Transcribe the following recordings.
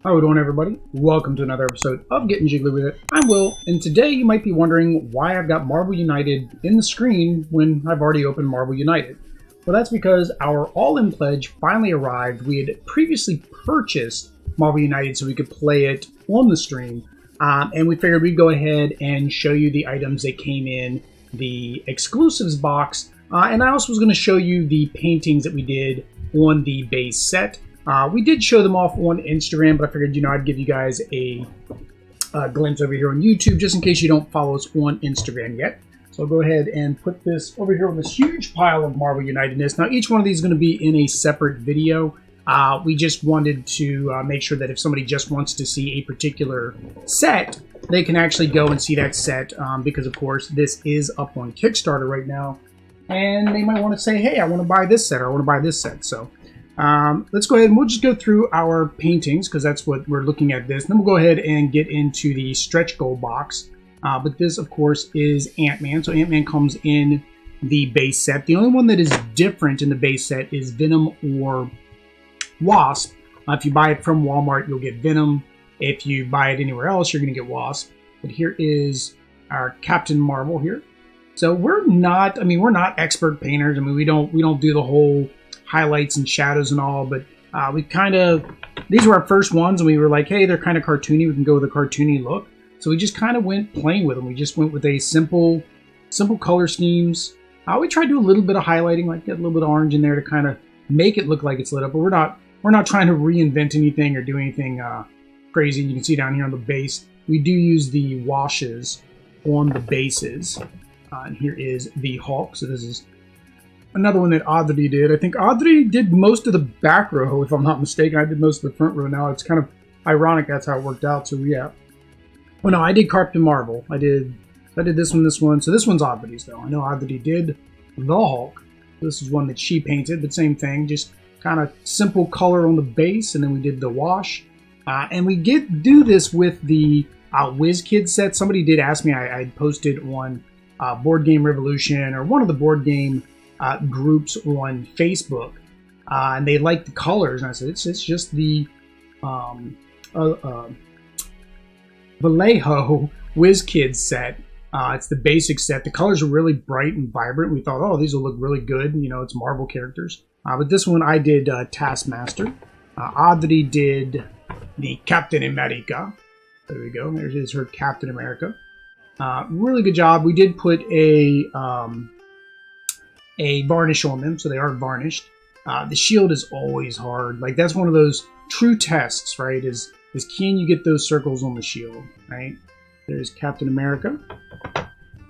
How we doing, everybody? Welcome to another episode of Getting Jiggly With It. I'm Will, and today you might be wondering why I've got Marvel United in the screen when I've already opened Marvel United. Well, that's because our all-in pledge finally arrived. We had previously purchased Marvel United so we could play it on the stream, and we figured we'd go ahead and show you the items that came in the exclusives box, and I also was going to show you the paintings that we did on the base set. We did show them off on Instagram, but I figured, I'd give you guys a glimpse over here on YouTube, just in case you don't follow us on Instagram yet. So I'll go ahead and put this over here on this huge pile of Marvel Unitedness. Now, each one of these is going to be in a separate video. We just wanted to make sure that if somebody just wants to see a particular set, they can actually go and see that set, because, of course, this is up on Kickstarter right now. And they might want to say, hey, I want to buy this set, or I want to buy this set. So let's go ahead and we'll just go through our paintings, because that's what we're looking at this. Then we'll go ahead and get into the stretch goal box. But this, of course, is Ant-Man. So Ant-Man comes in the base set. The only one that is different in the base set is Venom or Wasp. If you buy it from Walmart, you'll get Venom. If you buy it anywhere else, you're going to get Wasp. But here is our Captain Marvel here. So we're not expert painters. I mean, we don't do the whole highlights and shadows and all, but these were our first ones, and we were like, hey, they're kind of cartoony, we can go with a cartoony look. So we just kind of went playing with them. We just went with a simple color schemes. We tried to do a little bit of highlighting, like get a little bit of orange in there to kind of make it look like it's lit up, but we're not trying to reinvent anything or do anything crazy. You can see down here on the base, we do use the washes on the bases. And here is the Hulk. So this is another one that Audrey did. I think Audrey did most of the back row, if I'm not mistaken. I did most of the front row. Now it's kind of ironic that's how it worked out. So yeah. Well, no, I did Captain Marvel. I did this one. So this one's Audrey's though. I know Audrey did the Hulk. This is one that she painted, but same thing. Just kind of simple color on the base, and then we did the wash. And we do this with the Whiz Kids set. Somebody did ask me. I posted on Board Game Revolution or one of the board game groups on Facebook, and they liked the colors, and I said it's just the Vallejo Whiz Kids set. It's the basic set. The colors are really bright and vibrant. We thought, oh, these will look really good. It's Marvel characters. But this one I did Taskmaster. Audrey did the Captain America. There we go. There's her Captain America. Really good job. We did put a varnish on them, so they are varnished. The shield is always hard. Like, that's one of those true tests, right? Is can you get those circles on the shield, right? There's Captain America.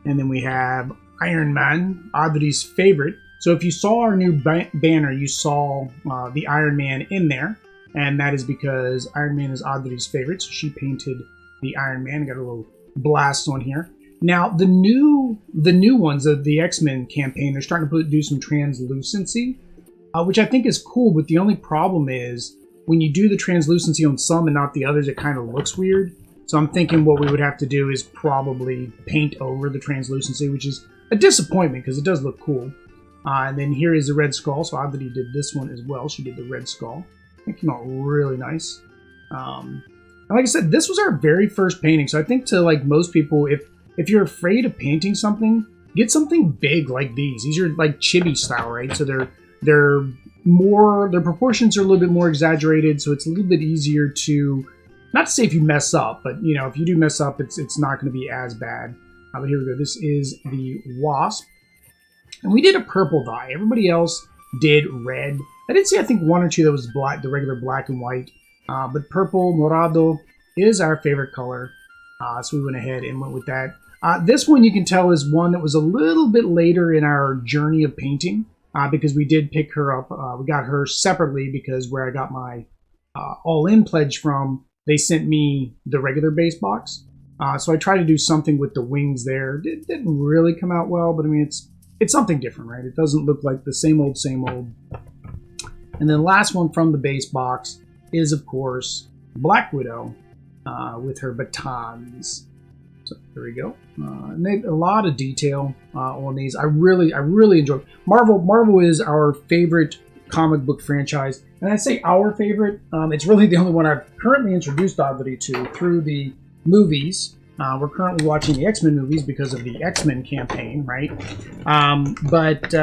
And then we have Iron Man, Audrey's favorite. So if you saw our new banner, you saw the Iron Man in there. And that is because Iron Man is Audrey's favorite. So she painted the Iron Man. Got a little blast on here. Now, the new ones of the X-Men campaign, they're starting to do some translucency, which I think is cool, but the only problem is when you do the translucency on some and not the others, it kind of looks weird. So I'm thinking what we would have to do is probably paint over the translucency, which is a disappointment because it does look cool. And then here is the Red Skull, so Audrey did this one as well. She did the Red Skull. It came out really nice. And like I said, this was our very first painting, so I think to like most people, if you're afraid of painting something, get something big like these. These are like chibi style, right? So their proportions are a little bit more exaggerated, so it's a little bit easier to, not to say if you mess up, but if you do mess up, it's not going to be as bad. But here we go. This is the Wasp, and we did a purple dye. Everybody else did red. I did see, I think, one or two that was black, the regular black and white. But purple, morado, is our favorite color. So we went ahead and went with that. This one you can tell is one that was a little bit later in our journey of painting, because we did pick her up. We got her separately because where I got my all-in pledge from, they sent me the regular base box. So I tried to do something with the wings there. It didn't really come out well, but I mean, it's something different, right? It doesn't look like the same old, same old. And then the last one from the base box is, of course, Black Widow with her batons. So there we go. And they a lot of detail on these. I really enjoy Marvel. Marvel is our favorite comic book franchise. And I'd say our favorite. It's really the only one I've currently introduced Oddity to through the movies. We're currently watching the X-Men movies because of the X-Men campaign, right? But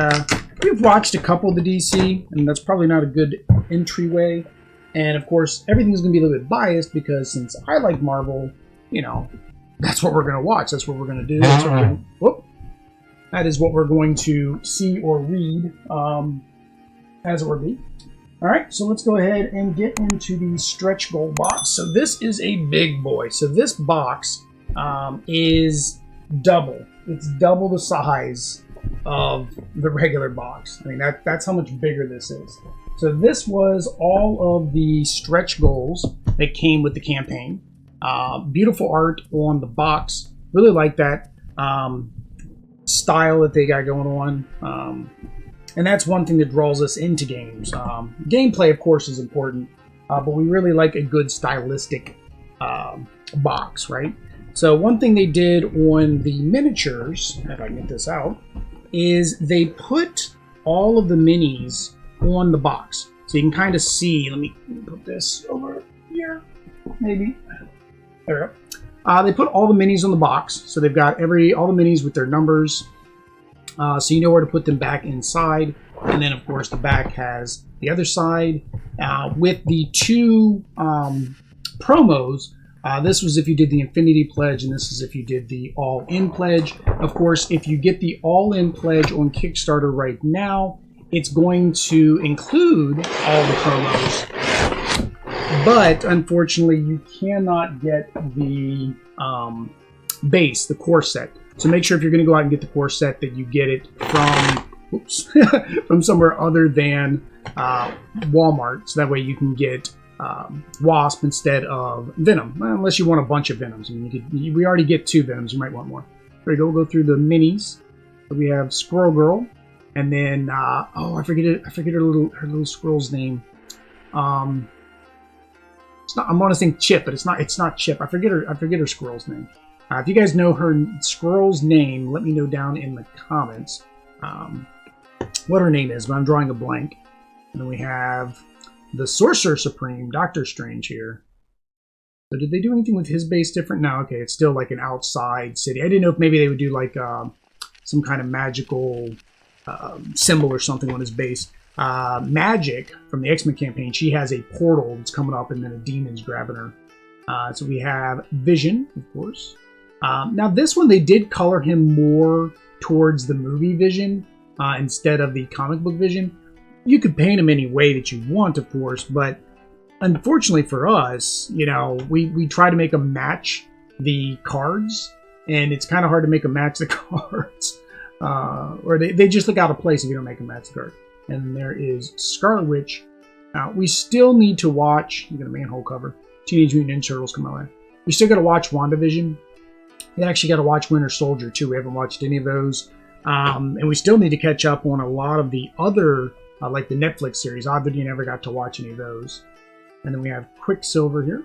we've watched a couple of the DC, and that's probably not a good entryway. And of course, everything's going to be a little bit biased because since I like Marvel, you know, that's what we're going to watch. That's what we're going to do. That is what we're going to see or read, as it were be. All right, so let's go ahead and get into the stretch goal box. So this is a big boy. So this box is double. It's double the size of the regular box. I mean, that's how much bigger this is. So this was all of the stretch goals that came with the campaign. Beautiful art on the box. Really like that style that they got going on. And that's one thing that draws us into games. Gameplay, of course, is important, but we really like a good stylistic box, right? So one thing they did on the miniatures, if I can get this out, is they put all of the minis on the box. So you can kind of see, let me put this over here, maybe. There we go. They put all the minis on the box. So they've got all the minis with their numbers. So you know where to put them back inside. And then, of course, the back has the other side. With the two promos, this was if you did the Infinity Pledge, and this is if you did the All-In Pledge. Of course, if you get the All-In Pledge on Kickstarter right now, it's going to include all the promos. But, unfortunately, you cannot get the base, the core set. So make sure if you're going to go out and get the core set that you get it from, from somewhere other than Walmart. So that way you can get Wasp instead of Venom. Well, unless you want a bunch of Venoms. I mean, we already get 2 Venoms. You might want more. There you go. We'll go through the minis. So we have Squirrel Girl. And then, I forget it. I forget her little squirrel's name. It's not. I'm going to say Chip, but it's not Chip. I forget her squirrel's name. If you guys know her squirrel's name, let me know down in the comments what her name is. But I'm drawing a blank. And then we have the Sorcerer Supreme, Doctor Strange here. So did they do anything with his base different? No. Okay, it's still like an outside city. I didn't know if maybe they would do like some kind of magical symbol or something on his base. Magic from the X-Men campaign, she has a portal that's coming up and then a demon's grabbing her. So we have Vision, of course. Now this one, they did color him more towards the movie Vision instead of the comic book Vision. You could paint him any way that you want, of course, but unfortunately for us, you know, we try to make him match the cards, and it's kind of hard to make them match the cards. Or they just look out of place if you don't make them match the card. And there is Scarlet Witch. We still need to watch, you got a manhole cover, Teenage Mutant Ninja Turtles come out. We still got to watch WandaVision. We actually got to watch Winter Soldier too. We haven't watched any of those. And we still need to catch up on a lot of the other, like the Netflix series. Oddly, never got to watch any of those. And then we have Quicksilver here.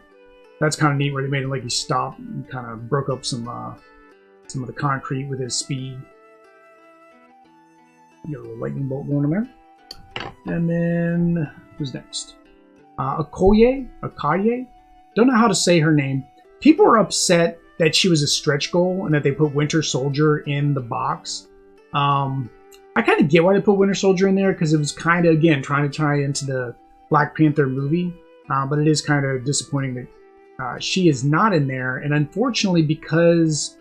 That's kind of neat where they made it like he stopped and kind of broke up some of the concrete with his speed. Get a little lightning bolt going in there. And then, who's next? Okoye? Don't know how to say her name. People are upset that she was a stretch goal and that they put Winter Soldier in the box. I kind of get why they put Winter Soldier in there because it was kind of, again, trying to tie into the Black Panther movie. But it is kind of disappointing that she is not in there. And unfortunately, because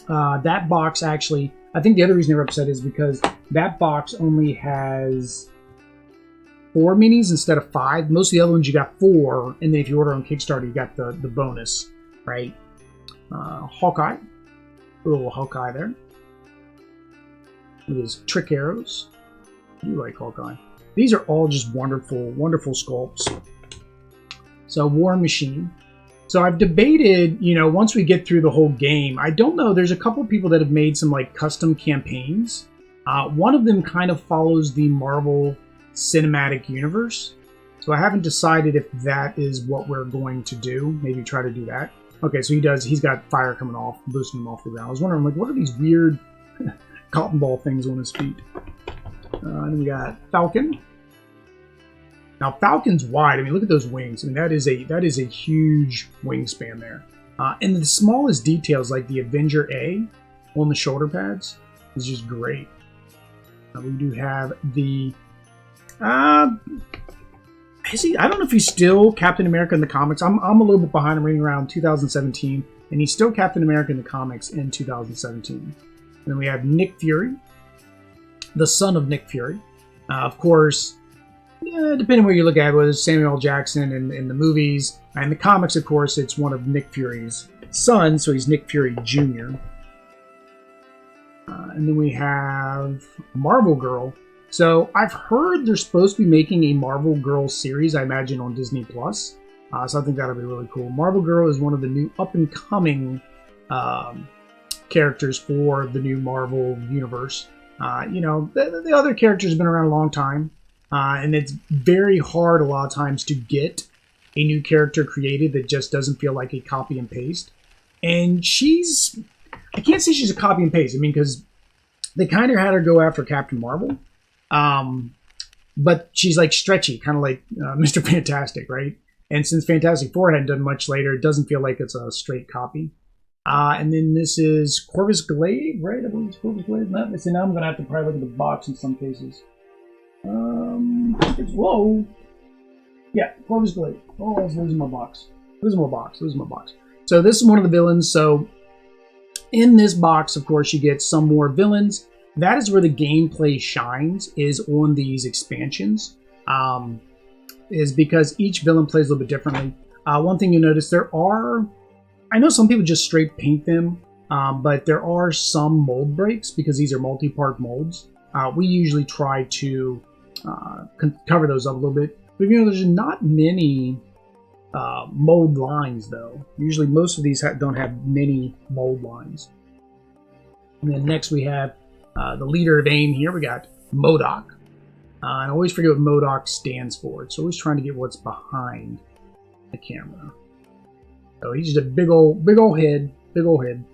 that box actually, I think the other reason they're upset is because that box only has 4 minis instead of 5. Most of the other ones you got 4, and then if you order on Kickstarter, you got the bonus, right? Hawkeye, a little Hawkeye there with his trick arrows. I do like Hawkeye. These are all just wonderful, wonderful sculpts. So War Machine. So I've debated, you know, once we get through the whole game, I don't know, there's a couple of people that have made some like custom campaigns. One of them kind of follows the Marvel Cinematic Universe. So I haven't decided if that is what we're going to do. Maybe try to do that. Okay, so he's got fire coming off, boosting him off the ground. I was wondering, like, what are these weird cotton ball things on his feet? And then we got Falcon. Now Falcon's wide. I mean, look at those wings. I mean, that is a huge wingspan there. And the smallest details, like the Avenger A on the shoulder pads, is just great. We do have the. I don't know if he's still Captain America in the comics. I'm a little bit behind. I'm reading around 2017, and he's still Captain America in the comics in 2017. And then we have Nick Fury, the son of Nick Fury. Of course, depending where you look at it, was Samuel L. Jackson in the movies. And the comics, of course, it's one of Nick Fury's sons, so he's Nick Fury Jr. And then we have Marvel Girl. So I've heard they're supposed to be making a Marvel Girl series, I imagine, on Disney+. So I think that'll be really cool. Marvel Girl is one of the new up-and-coming characters for the new Marvel universe. The other characters have been around a long time, and it's very hard a lot of times to get a new character created that just doesn't feel like a copy and paste. And I can't say she's a copy and paste. I mean, because they kind of had her go after Captain Marvel. But she's like stretchy, kind of like Mr. Fantastic, right? And since Fantastic Four hadn't done much later, it doesn't feel like it's a straight copy. And then this is Corvus Glaive, right? I believe it's Corvus Glaive. Now I'm going to have to probably look at the box in some cases. Whoa. Yeah, Corvus Glaive. Oh, I was losing my box. Losing my box. So this is one of the villains. So in this box, of course, you get some more villains. That is where the gameplay shines, is on these expansions. Is because each villain plays a little bit differently. One thing you notice, I know some people just straight paint them, but there are some mold breaks because these are multi-part molds. We usually try to cover those up a little bit. But there's not many mold lines, though. Usually most of these don't have many mold lines. And then next we have the leader of AIM here. We got Modoc. I always forget what Modoc stands for. It's always trying to get what's behind the camera. So he's just a big old head. Then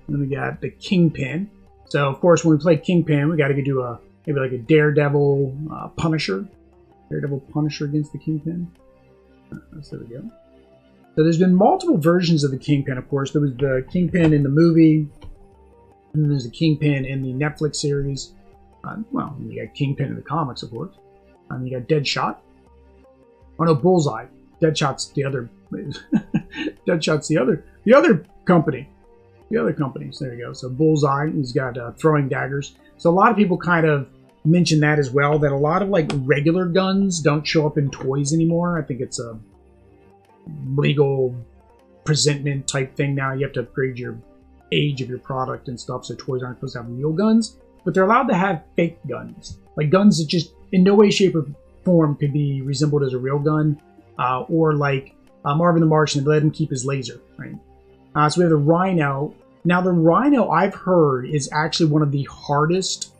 we got the Kingpin. So of course, when we play Kingpin, we got to do maybe like a Daredevil Punisher. Daredevil Punisher against the Kingpin. So there we go. So there's been multiple versions of the Kingpin, of course. There was the Kingpin in the movie, and then there's the Kingpin in the Netflix series. You got Kingpin in the comics, of course. You got Deadshot. Oh no, Bullseye. Deadshot's the other. Deadshot's the other company. The other companies. There you go. So Bullseye, he's got throwing daggers. So a lot of people kind of mention that as well. That a lot of like regular guns don't show up in toys anymore. I think it's a legal presentment type thing now. You have to upgrade your age of your product and stuff. So toys aren't supposed to have real guns. But they're allowed to have fake guns. Like guns that just in no way, shape, or form could be resembled as a real gun. Or like Marvin the Martian, they let him keep his laser, right? So we have the Rhino. Now the Rhino, I've heard, is actually one of the hardest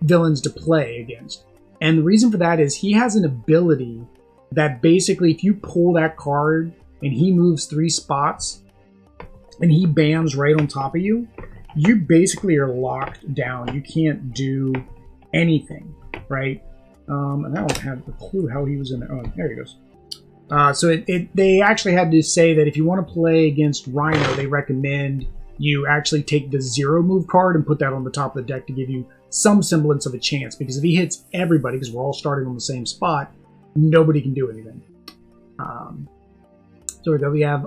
villains to play against. And the reason for that is he has an ability that basically if you pull that card and he moves 3 spots and he bams right on top of you, you basically are locked down. You can't do anything, right? And I don't have a clue how he was in there. Oh, there he goes. So they actually had to say that if you want to play against Rhino, they recommend you actually take the 0 move card and put that on the top of the deck to give you some semblance of a chance. Because if he hits everybody, because we're all starting on the same spot, nobody can do anything. So we have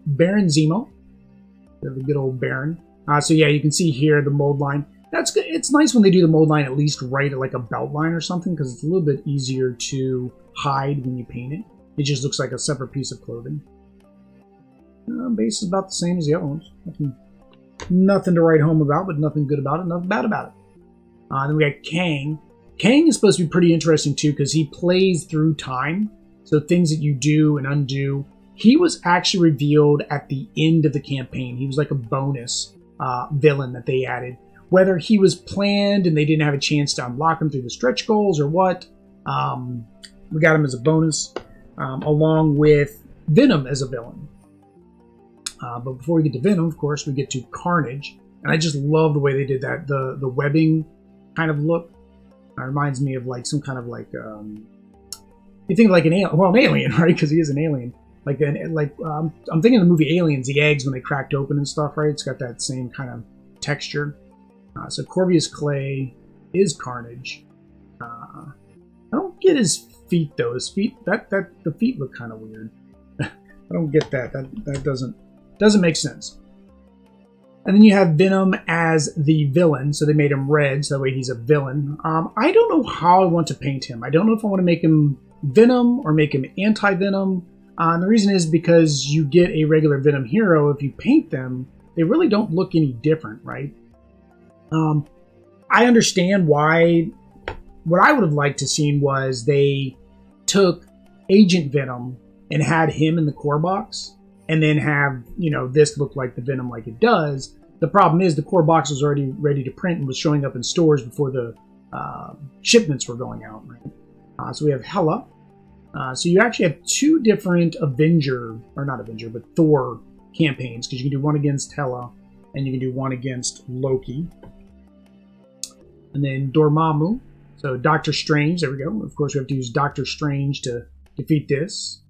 Baron Zemo. We have the good old Baron. So yeah, you can see here the mold line. That's good. It's nice when they do the mold line at least right at like a belt line or something, because it's a little bit easier to hide when you paint it. It just looks like a separate piece of clothing. Base is about the same as the other ones. Nothing to write home about, but nothing good about it, nothing bad about it. Then we got Kang. Kang is supposed to be pretty interesting too, because he plays through time. So things that you do and undo. He was actually revealed at the end of the campaign. He was like a bonus villain that they added. Whether he was planned and they didn't have a chance to unlock him through the stretch goals or what, we got him as a bonus, along with Venom as a villain. But before we get to Venom, of course, we get to Carnage. And I just love the way they did that. The webbing kind of look. It reminds me of like some kind of like you think like an alien, well, an alien, right? Because he is an alien. Like I'm thinking of the movie Aliens, the eggs when they cracked open and stuff, right? It's got that same kind of texture. So Corvius Clay is Carnage. I don't get his feet though. His feet, the feet look kind of weird. I don't get that. That doesn't make sense. And then you have Venom as the villain, so they made him red, so that way he's a villain. I don't know how I want to paint him. I don't know if I want to make him Venom or make him anti-Venom. And the reason is because you get a regular Venom hero, if you paint them, they really don't look any different, right? I understand why. What I would have liked to seen was they took Agent Venom and had him in the core box, and then have, you know, this look like the Venom like it does. The problem is the core box was already ready to print and was showing up in stores before the shipments were going out, right? So we have Hela. So you actually have two different Thor campaigns, because you can do one against Hela and you can do one against Loki. And then Dormammu. So Doctor Strange, there we go. Of course, we have to use Doctor Strange to defeat this.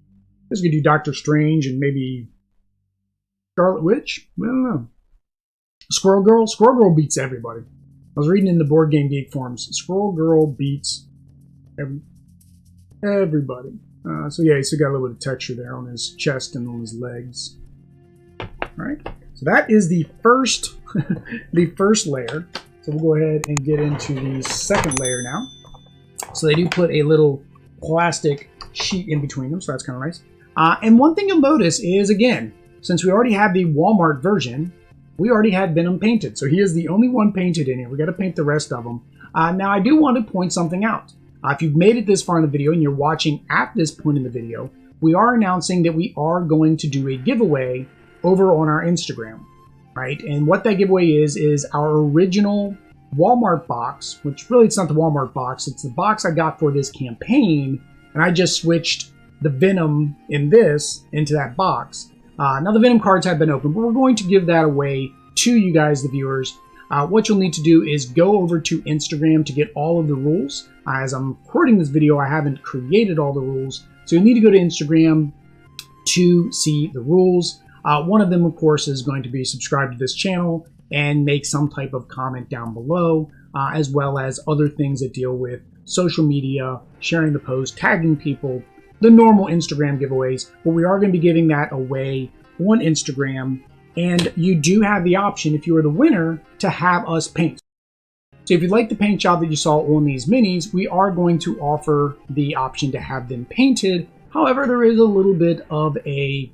I guess we could do Doctor Strange and maybe Scarlet Witch? I don't know. Squirrel Girl? Squirrel Girl beats everybody. I was reading in the Board Game Geek forums. Squirrel Girl beats everybody. So yeah, he's still got a little bit of texture there on his chest and on his legs. Alright, so that is the first, the first layer. So we'll go ahead and get into the second layer now. So they do put a little plastic sheet in between them, so that's kind of nice. And one thing you'll notice is, again, since we already had the Walmart version, we already had Venom painted. So he is the only one painted in here. We got to paint the rest of them. Now, I do want to point something out. If you've made it this far in the video and you're watching at this point in the video, we are announcing that we are going to do a giveaway over on our Instagram, right? And what that giveaway is our original Walmart box, which really it's not the Walmart box, it's the box I got for this campaign, and I just switched the Venom in this into that box. Now the Venom cards have been opened, but we're going to give that away to you guys, the viewers. What you'll need to do is go over to Instagram to get all of the rules. As I'm recording this video, I haven't created all the rules, so you'll need to go to Instagram to see the rules. One of them, of course, is going to be subscribe to this channel and make some type of comment down below, as well as other things that deal with social media, sharing the post, tagging people, the normal Instagram giveaways. But we are going to be giving that away on Instagram, and you do have the option, if you are the winner, to have us paint. So if you'd like the paint job that you saw on these minis, we are going to offer the option to have them painted. However, there is a little bit of a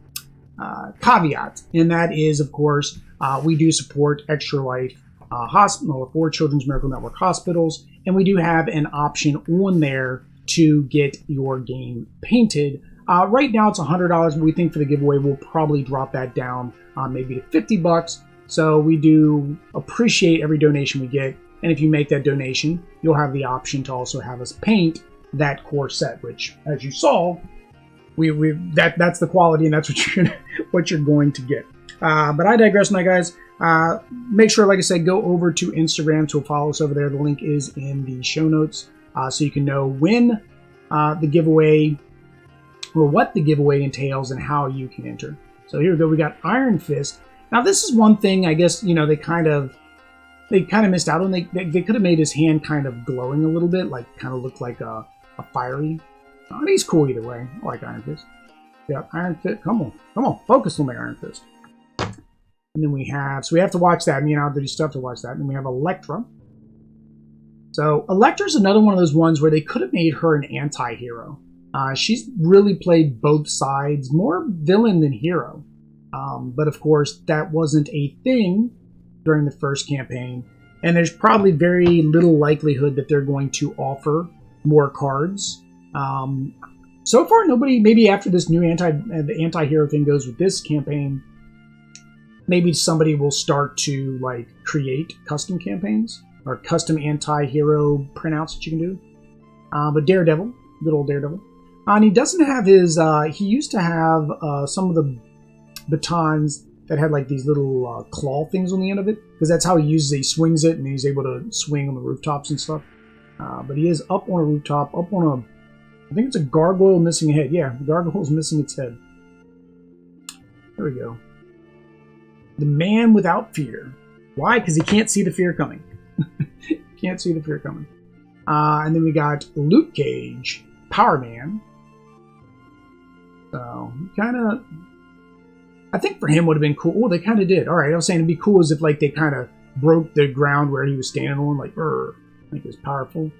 caveat, and that is, of course, we do support Extra Life Hospital for Children's Miracle Network hospitals, and we do have an option on there to get your game painted. Right now it's $100, but we think for the giveaway we'll probably drop that down maybe to $50. So we do appreciate every donation we get, and if you make that donation, you'll have the option to also have us paint that core set, which, as you saw, that's the quality, and that's what you're going to get. But I digress, my guys. Make sure, like I said, go over to Instagram to follow us over there. The link is in the show notes, so you can know when the giveaway, or what the giveaway entails, and how you can enter. So here we go. We got Iron Fist. Now this is one thing, I guess, you know, they kind of missed out on. They could have made his hand kind of glowing a little bit, like kind of looked like a fiery. And he's cool either way. I like Iron Fist. Yeah, Iron Fist. Come on, focus on my Iron Fist. And then we have, so we have to watch that. Me and Al still have to watch that. And then we have Elektra. So Elektra's another one of those ones where they could have made her an anti-hero. She's really played both sides, more villain than hero. But of course, that wasn't a thing during the first campaign. And there's probably very little likelihood that they're going to offer more cards. So far, nobody, maybe after this new anti-hero thing goes with this campaign, maybe somebody will start to like create custom campaigns or custom anti-hero printouts that you can do. But Daredevil, good old Daredevil. And he doesn't have his, he used to have some of the batons that had like these little claw things on the end of it, because that's how he uses it. He swings it and he's able to swing on the rooftops and stuff. But he is up on a rooftop, up on a... I think it's a gargoyle missing a head. Yeah, the gargoyle's missing its head. There we go. The man without fear. Why? Because he can't see the fear coming. Can't see the fear coming. And then we got Luke Cage, Power Man. So, kind of... I think for him would have been cool. Oh, they kind of did. Alright, I was saying it'd be cool as if like they kind of broke the ground where he was standing on. Like, I think it was powerful.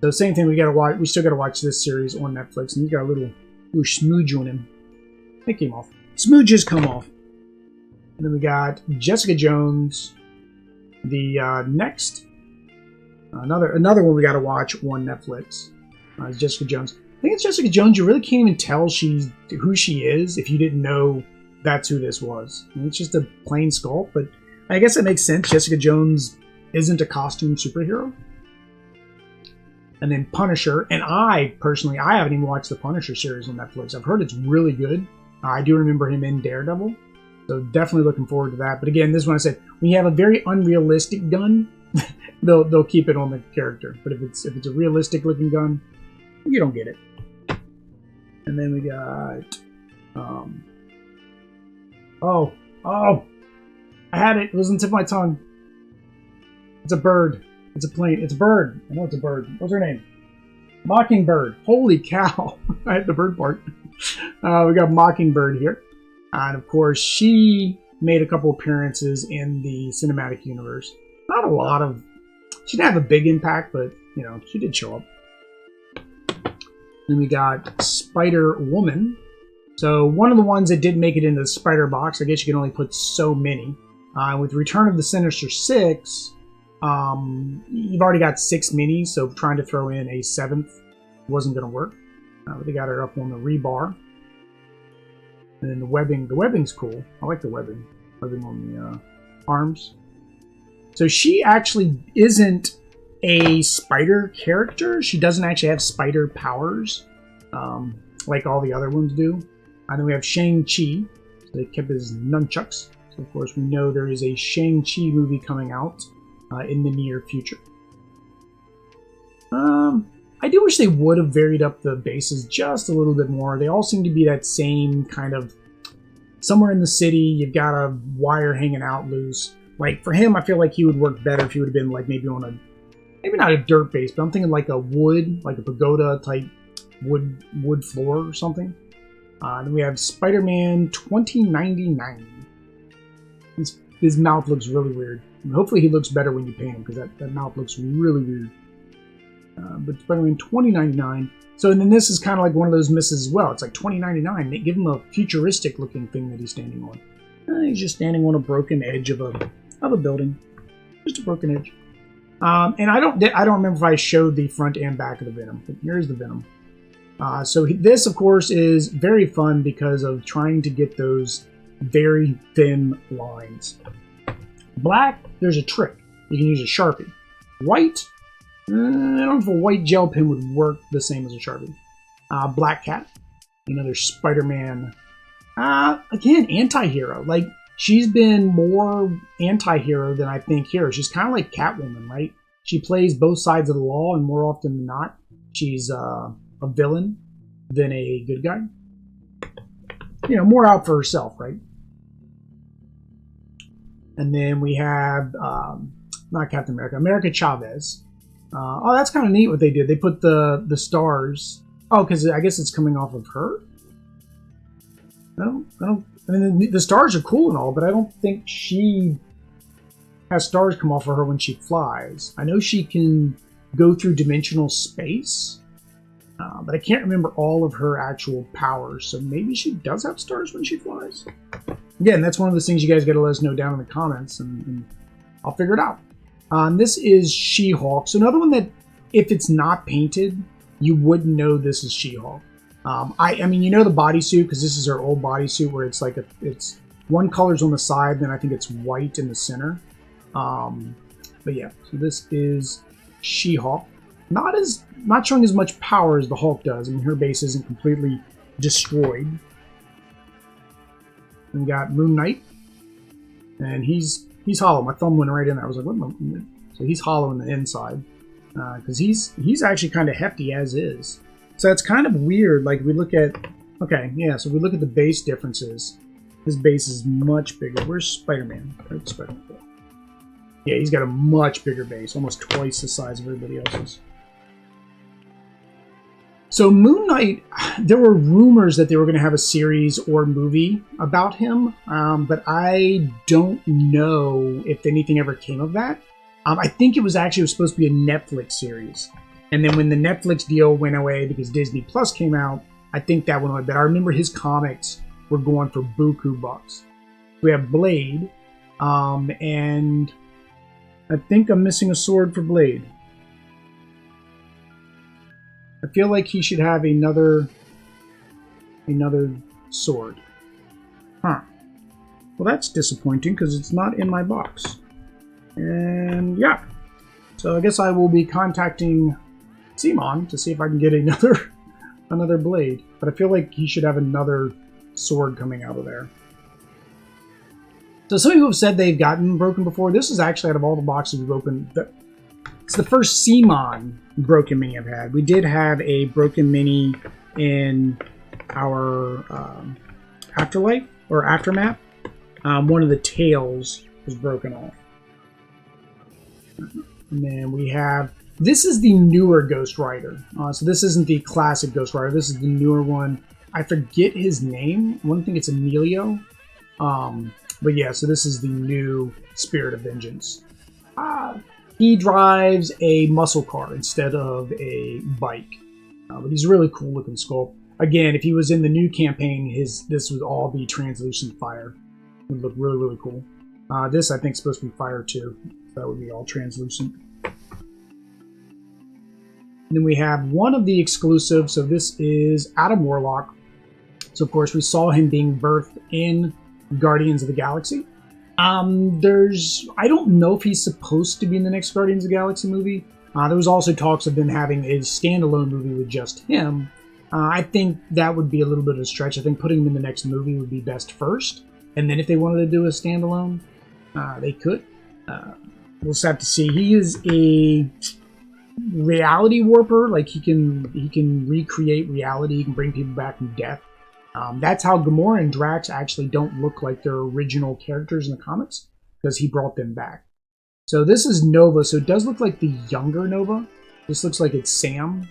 So, same thing, we gotta watch. We still got to watch this series on Netflix. And he's got a little smooge on him. It came off. Smooges come off. And then we got Jessica Jones. The next... Another one we got to watch on Netflix is Jessica Jones. I think it's Jessica Jones. You really can't even tell who she is if you didn't know that's who this was. I mean, it's just a plain sculpt, but I guess it makes sense. Jessica Jones isn't a costume superhero. And then Punisher, and I haven't even watched the Punisher series on Netflix. I've heard it's really good. I do remember him in Daredevil, so definitely looking forward to that. But again, this one I said, when you have a very unrealistic gun, they'll keep it on the character. But if it's a realistic looking gun, you don't get it. And then we got I had it. It was on the tip of my tongue. It's a bird. It's a plane. It's a bird. I know it's a bird. What's her name? Mockingbird. Holy cow. I had the bird part. We got Mockingbird here. And of course, she made a couple appearances in the cinematic universe. Not a lot of... She didn't have a big impact, but, you know, she did show up. Then we got Spider-Woman. So one of the ones that didn't make it into the Spider box, I guess you can only put so many. With Return of the Sinister Six, you've already got 6 minis, so trying to throw in a 7th wasn't going to work. But they got her up on the rebar. And then the webbing. The webbing's cool. I like the webbing. Webbing on the arms. So she actually isn't a spider character. She doesn't actually have spider powers like all the other ones do. And then we have Shang Chi. So they kept his nunchucks. So of course we know there is a Shang Chi movie coming out in the near future. I do wish they would have varied up the bases just a little bit more. They all seem to be that same kind of... Somewhere in the city, you've got a wire hanging out loose. Like, for him, I feel like he would work better if he would have been, like, maybe on a... Maybe not a dirt base, but I'm thinking like a wood, like a pagoda-type wood floor or something. Then we have Spider-Man 2099. His mouth looks really weird. And hopefully he looks better when you paint him, because that mouth looks really weird. But Spider-Man 2099. So, and then this is kind of like one of those misses as well. It's like 2099. They give him a futuristic-looking thing that he's standing on. He's just standing on a broken edge of a building. Just a broken edge. And I don't remember if I showed the front and back of the Venom. But here's the Venom. So this, of course, is very fun because of trying to get those very thin lines. Black, there's a trick. You can use a Sharpie. White, I don't know if a white gel pen would work the same as a Sharpie. Black Cat, another Spider-Man. Again, anti-hero. Like, she's been more anti-hero than I think hero. She's kind of like Catwoman, right? She plays both sides of the law, and more often than not, she's a villain than a good guy. You know, more out for herself, right? And then we have, not Captain America, America Chavez. Oh, that's kind of neat what they did. They put the stars. Oh, because I guess it's coming off of her? I mean, the stars are cool and all, but I don't think she has stars come off of her when she flies. I know she can go through dimensional space, but I can't remember all of her actual powers, so maybe she does have stars when she flies. Again, that's one of those things you guys got to let us know down in the comments, and I'll figure it out. This is She-Hulk. So another one that, if it's not painted, you wouldn't know this is She-Hulk. I mean, you know the bodysuit, because this is her old bodysuit where it's like, it's one color's on the side, then I think it's white in the center. But yeah, so this is She-Hulk. Not showing as much power as the Hulk does. I mean, her base isn't completely destroyed. And we got Moonlight, and he's hollow. My thumb went right in there. I was like, what? So he's hollow on the inside. because he's actually kind of hefty as is. So it's kind of weird. Like we look at, okay, yeah. So we look at the base differences. His base is much bigger. Where's Spider-Man? Where's Spider-Man? Yeah, he's got a much bigger base, almost twice the size of everybody else's. So Moon Knight, there were rumors that they were going to have a series or movie about him, but I don't know if anything ever came of that. I think it was supposed to be a Netflix series. And then when the Netflix deal went away because Disney Plus came out, I think that went away. But I remember his comics were going for buku bucks. We have Blade, and I think I'm missing a sword for Blade. I feel like he should have another sword. Huh. Well, that's disappointing because it's not in my box. And yeah. So I guess I will be contacting CMON to see if I can get another Blade. But I feel like he should have another sword coming out of there. So some people have said they've gotten broken before. This is actually, out of all the boxes we've opened, it's the first CMON broken mini I've had. We did have a broken mini in our Afterlife or Aftermath. One of the tails was broken off. And then we have, this is the newer Ghost Rider. So this isn't the classic Ghost Rider. This is the newer one. I forget his name. I don't think it's Emilio. But yeah, so this is the new Spirit of Vengeance. He drives a muscle car instead of a bike. But he's a really cool looking sculpt. Again, if he was in the new campaign, this would all be translucent fire. It would look really, really cool. This, I think, is supposed to be fire too. So that would be all translucent. And then we have one of the exclusives. So this is Adam Warlock. So, of course, we saw him being birthed in Guardians of the Galaxy. I don't know if he's supposed to be in the next Guardians of the Galaxy movie. There was also talks of them having a standalone movie with just him. I think that would be a little bit of a stretch. I think putting him in the next movie would be best first. And then if they wanted to do a standalone, they could. We'll just have to see. He is a reality warper. Like he can recreate reality. He can bring people back from death. That's how Gamora and Drax actually don't look like their original characters in the comics, because he brought them back. So this is Nova, so it does look like the younger Nova. This looks like it's Sam,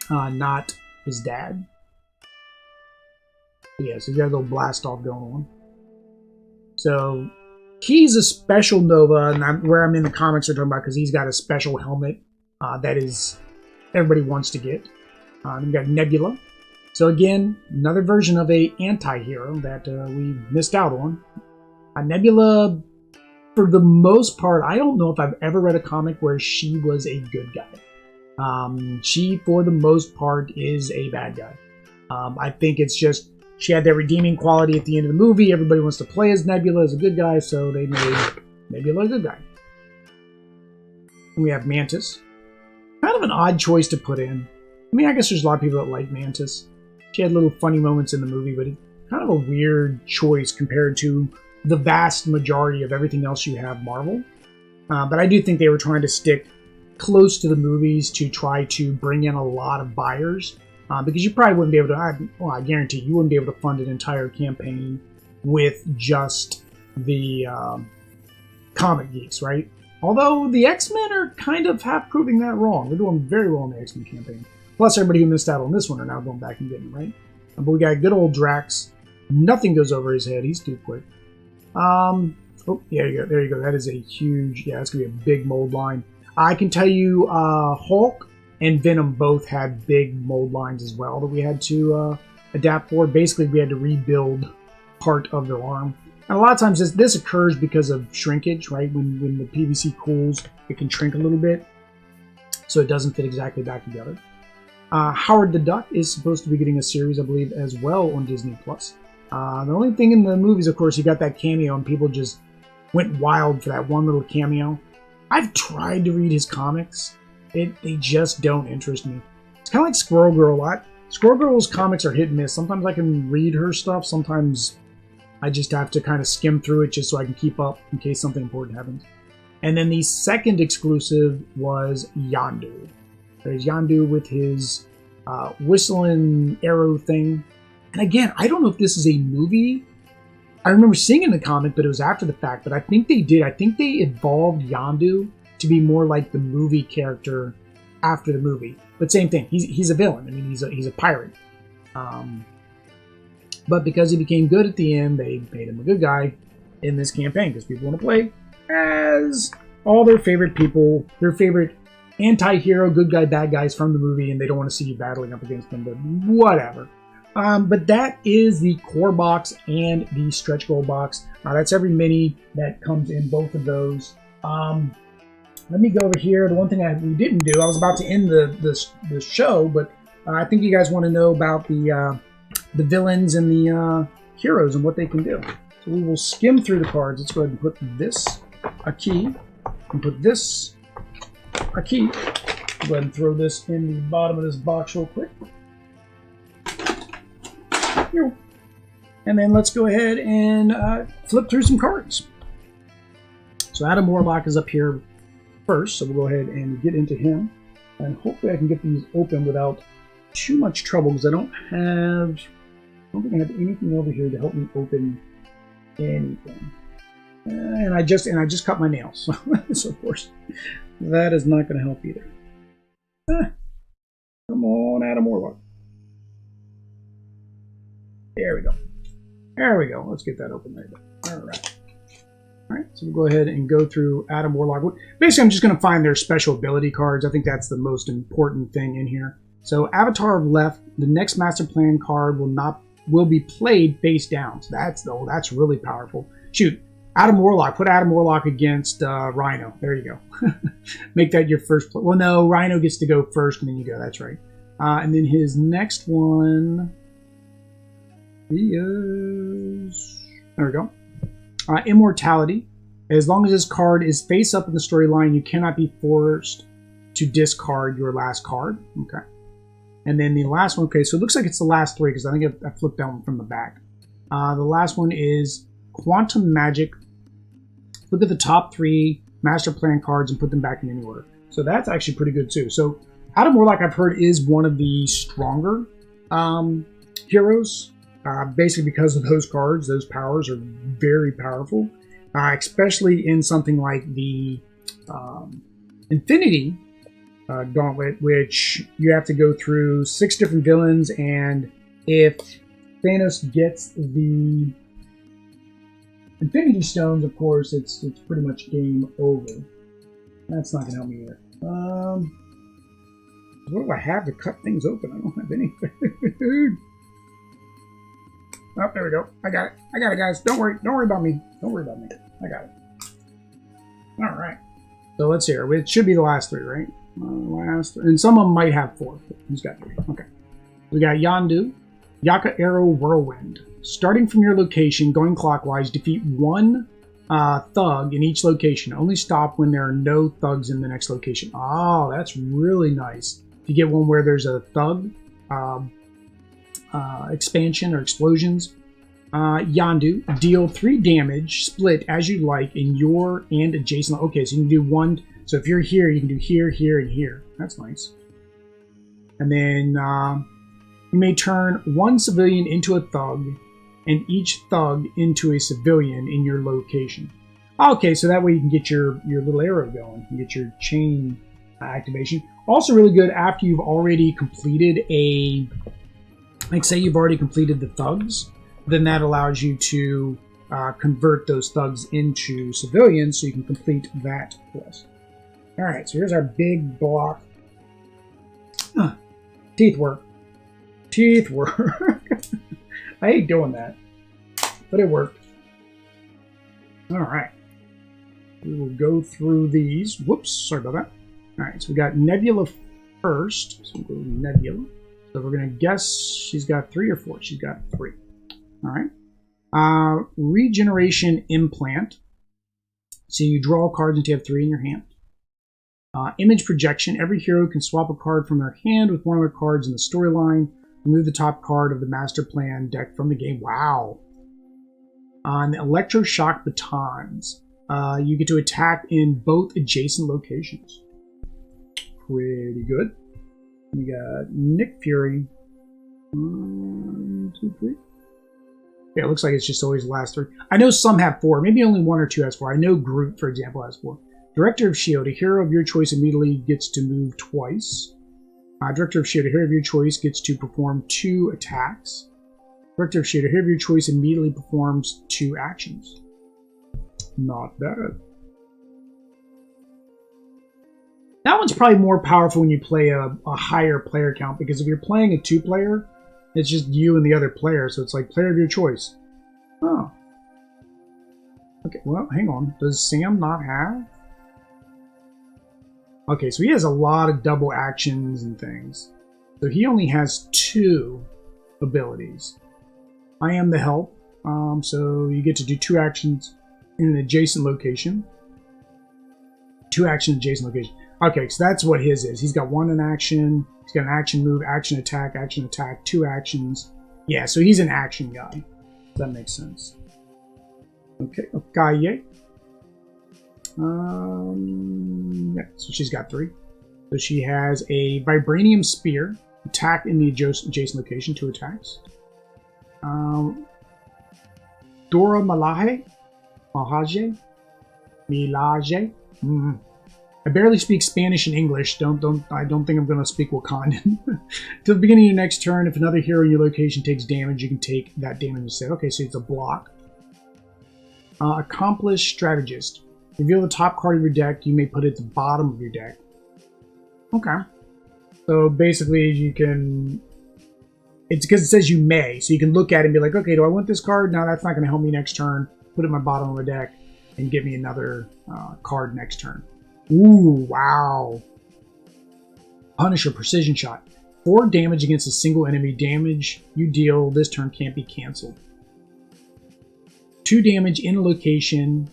not his dad. Yeah, so you got a little blast off going on. So he's a special Nova, and where I'm in the comics are talking about, because he's got a special helmet that is everybody wants to get. We've got Nebula. So again, another version of a anti-hero that we missed out on. Nebula, for the most part, I don't know if I've ever read a comic where she was a good guy. She, for the most part, is a bad guy. I think it's just she had that redeeming quality at the end of the movie. Everybody wants to play as Nebula as a good guy, so they made Nebula a good guy. And we have Mantis. Kind of an odd choice to put in. I mean, I guess there's a lot of people that like Mantis. She had little funny moments in the movie, but it's kind of a weird choice compared to the vast majority of everything else you have Marvel. But I do think they were trying to stick close to the movies to try to bring in a lot of buyers. Because you probably wouldn't be able to, I guarantee you wouldn't be able to fund an entire campaign with just the comic geeks, right? Although the X-Men are kind of half proving that wrong. They're doing very well in the X-Men campaign. Plus, everybody who missed out on this one are now going back and getting it, right? But we got good old Drax. Nothing goes over his head. He's too quick. Oh, yeah, there you go. That is a huge, yeah, that's going to be a big mold line. I can tell you Hulk and Venom both had big mold lines as well that we had to adapt for. Basically, we had to rebuild part of their arm. And a lot of times this occurs because of shrinkage, right? When the PVC cools, it can shrink a little bit, so it doesn't fit exactly back together. Howard the Duck is supposed to be getting a series, I believe, as well on Disney+. The only thing in the movies, of course, you got that cameo, and people just went wild for that one little cameo. I've tried to read his comics. They just don't interest me. It's kind of like Squirrel Girl. Squirrel Girl's comics are hit and miss. Sometimes I can read her stuff. Sometimes I just have to kind of skim through it just so I can keep up in case something important happens. And then the second exclusive was Yondu. There's Yondu with his whistling arrow thing. And again, I don't know if this is a movie. I remember seeing it in the comic, but it was after the fact. But I think they did. I think they evolved Yondu to be more like the movie character after the movie. But same thing. He's a villain. I mean, he's a pirate. But because he became good at the end, they made him a good guy in this campaign because people want to play as all their favorite people, their favorite anti-hero, good guy, bad guys from the movie, and they don't want to see you battling up against them, but whatever. But that is the core box and the stretch goal box. That's every mini that comes in both of those. Let me go over here. The one thing we didn't do, I was about to end the show, but I think you guys want to know about the villains and the heroes and what they can do. So we will skim through the cards. Let's go ahead and put this, a key, and put this, a key. Go ahead and throw this in the bottom of this box real quick. And then let's go ahead and flip through some cards. So Adam Warlock is up here first, so we'll go ahead and get into him. And hopefully I can get these open without too much trouble, because I don't think I have anything over here to help me open anything. And I just cut my nails, so of course that is not going to help either. Come on, Adam Warlock. There we go. There we go. Let's get that open there. All right. All right. So we'll go ahead and go through Adam Warlock. Basically, I'm just going to find their special ability cards. I think that's the most important thing in here. So Avatar of Left, the next Master Plan card will be played face down. So that's really powerful. Shoot, Adam Warlock. Put Adam Warlock against Rhino. There you go. Make that your first play. Well, no, Rhino gets to go first, and then you go. That's right. And then his next one. There we go. Immortality. As long as this card is face up in the storyline, you cannot be forced to discard your last card. Okay. And then the last one, okay, so it looks like it's the last three because I think I flipped down from the back. The last one is Quantum Magic. Look at the top three Master Plan cards and put them back in any order. So that's actually pretty good too. So Adam Warlock, I've heard, is one of the stronger heroes. Basically because of those cards, those powers are very powerful, especially in something like the Infinity Gauntlet, which you have to go through 6 different villains, and if Thanos gets the Infinity Stones, of course, it's pretty much game over. That's not going to help me either. What do I have to cut things open? I don't have anything. Oh, there we go. I got it. I got it, guys. Don't worry about me. Don't worry about me. I got it. All right. So let's see here. It should be the last 3, right? Last 3. And some of them might have 4. Who's got 3? Okay. We got Yondu, Yaka Arrow, Whirlwind. Starting from your location, going clockwise, defeat 1 thug in each location. Only stop when there are no thugs in the next location. Oh, that's really nice. If you get one where there's a thug, expansion or explosions. Yondu, deal 3 damage split as you like in your and adjacent. Okay, so you can do 1. So if you're here, you can do here, here, and here. That's nice. And then you may turn 1 civilian into a thug and each thug into a civilian in your location. Okay, so that way you can get your little arrow going and get your chain activation. Also really good after you've already completed like say you've already completed the thugs, then that allows you to convert those thugs into civilians so you can complete that quest. Alright, so here's our big block. Teeth work. Teeth work. I hate doing that, but it worked. Alright. We will go through these. Whoops, sorry about that. Alright, so we got Nebula first. So we'll go to Nebula. So we're going to guess she's got 3 or 4. She's got 3. All right. Regeneration Implant. So you draw cards until you have 3 in your hand. Image Projection. Every hero can swap a card from their hand with one of their cards in the storyline. Remove the top card of the Master Plan deck from the game. Wow. On Electroshock Batons. You get to attack in both adjacent locations. Pretty good. We got Nick Fury. 1, 2, 3. Yeah, it looks like it's just always the last 3. I know some have 4. Maybe only 1 or 2 has 4. I know Groot, for example, has 4. Director of S.H.I.E.L.D. A hero of your choice immediately gets to move twice. Director of S.H.I.E.L.D. A hero of your choice gets to perform 2 attacks. Director of S.H.I.E.L.D. A hero of your choice immediately performs 2 actions. Not bad. That one's probably more powerful when you play a higher player count, because if you're playing a 2-player, it's just you and the other player, so it's like player of your choice. Oh. Okay, well, hang on. Does Sam not have? Okay, so he has a lot of double actions and things. So he only has 2 abilities. I am the help, so you get to do 2 actions in an adjacent location. 2 actions adjacent location. Okay, so that's what his is. He's got 1 in action. He's got an action move, action attack, 2 actions. Yeah, so he's an action guy. That makes sense. Okay, Hawkeye. Yeah, so she's got 3. So she has a Vibranium Spear, attack in the adjacent location, 2 attacks. Dora Milaje. I barely speak Spanish and English. I don't think I'm going to speak Wakandan. Till the beginning of your next turn, if another hero in your location takes damage, you can take that damage instead. Okay, so it's a block. Accomplished Strategist. Reveal the top card of your deck. You may put it at the bottom of your deck. Okay. So basically, you can... It's because it says you may. So you can look at it and be like, okay, do I want this card? No, that's not going to help me next turn. Put it in my bottom of the deck and give me another card next turn. Ooh, wow. Punisher Precision Shot. 4 damage against a single enemy. Damage you deal this turn can't be canceled. 2 damage in a location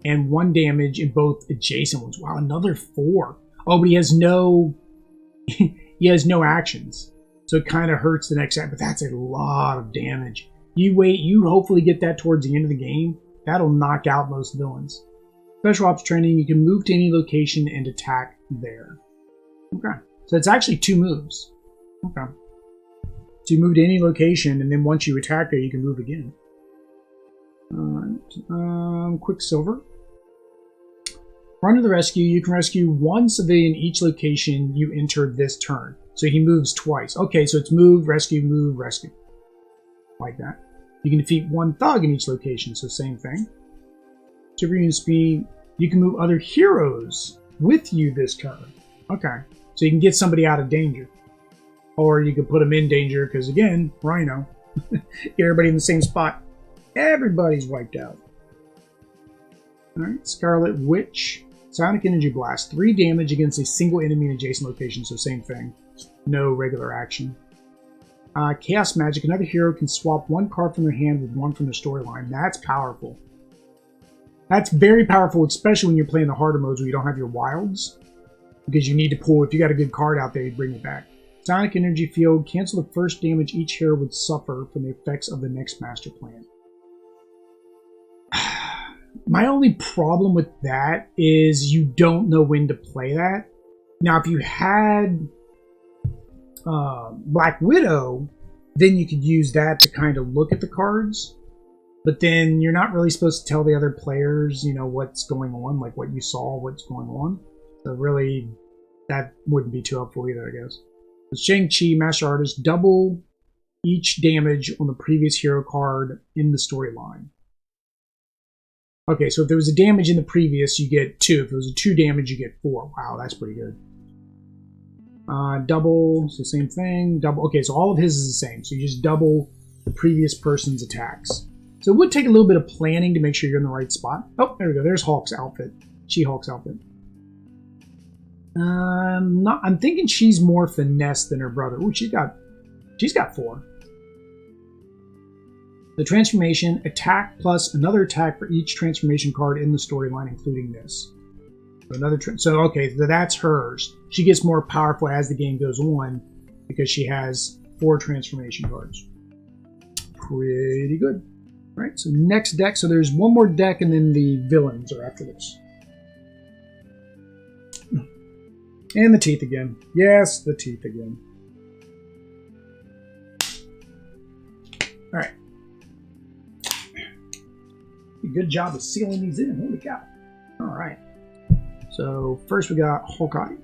and 1 damage in both adjacent ones. Wow, another 4. Oh, but he has no he has no actions. So it kind of hurts the next act, but that's a lot of damage. You wait, you hopefully get that towards the end of the game. That'll knock out most villains. Special Ops Training, you can move to any location and attack there. Okay. So it's actually 2 moves. Okay. So you move to any location, and then once you attack there, you can move again. Alright. Quicksilver. Run to the rescue. You can rescue 1 civilian each location you enter this turn. So he moves twice. Okay, so it's move, rescue, like that. You can defeat 1 thug in each location, so same thing. Superhuman Speed. You can move other heroes with you this turn. Okay, so you can get somebody out of danger. Or you can put them in danger, because again, Rhino. Get everybody in the same spot. Everybody's wiped out. Alright, Scarlet Witch. Sonic Energy Blast. 3 damage against a single enemy in adjacent location, so same thing. No regular action. Chaos Magic. Another hero can swap 1 card from their hand with 1 from their storyline. That's powerful. That's very powerful, especially when you're playing the harder modes where you don't have your wilds. Because you need to pull, if you got a good card out there, you bring it back. Sonic Energy Field. Cancel the first damage each hero would suffer from the effects of the next master plan. My only problem with that is you don't know when to play that. Now, if you had Black Widow, then you could use that to kind of look at the cards. But then you're not really supposed to tell the other players, you know, what's going on, like what you saw, what's going on. So really, that wouldn't be too helpful either, I guess. So Shang Chi, Master Artist, double each damage on the previous hero card in the storyline. Okay, so if there was a damage in the previous, you get 2. If there was a 2 damage, you get 4. Wow, that's pretty good. Double, so same thing. Double. Okay, so all of his is the same. So you just double the previous person's attacks. So it would take a little bit of planning to make sure you're in the right spot. Oh, there we go. There's Hulk's outfit. She-Hulk's outfit. I'm thinking she's more finesse than her brother. Ooh, she's got 4. The transformation, attack plus another attack for each transformation card in the storyline, including this. So okay, so that's hers. She gets more powerful as the game goes on because she has 4 transformation cards. Pretty good. Right, so next deck. So there's one more deck, and then the villains are after this. And the teeth again. Yes, the teeth again. All right. Good job of sealing these in. Holy cow. All right. So first we got Hawkeye.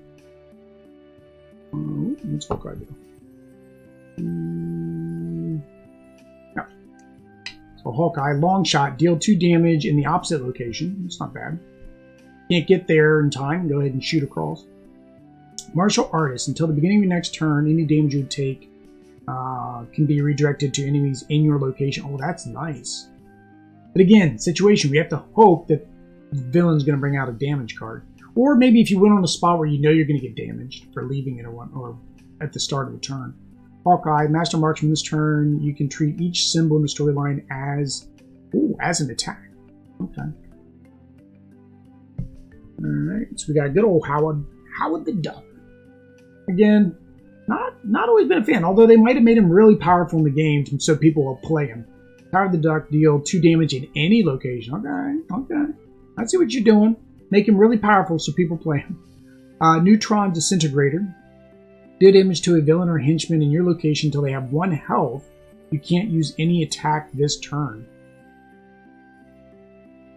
What's Hawkeye do? Yeah. So Hawkeye, long shot, deal 2 damage in the opposite location. It's not bad. Can't get there in time. Go ahead and shoot across. Martial Artist. Until the beginning of your next turn, any damage you take can be redirected to enemies in your location. Oh, that's nice. But again, situation, we have to hope that the villain's going to bring out a damage card. Or maybe if you went on a spot where you know you're going to get damaged for leaving it or at the start of the turn. Hawkeye, Master Marksman this turn, you can treat each symbol in the storyline as an attack. Okay. Alright, so we got good old Howard the Duck. Again, not always been a fan, although they might have made him really powerful in the game so people will play him. Howard the Duck, deal 2 damage in any location. Okay. I see what you're doing. Make him really powerful so people play him. Neutron Disintegrator. Deal damage to a villain or henchman in your location until they have 1 health. You can't use any attack this turn.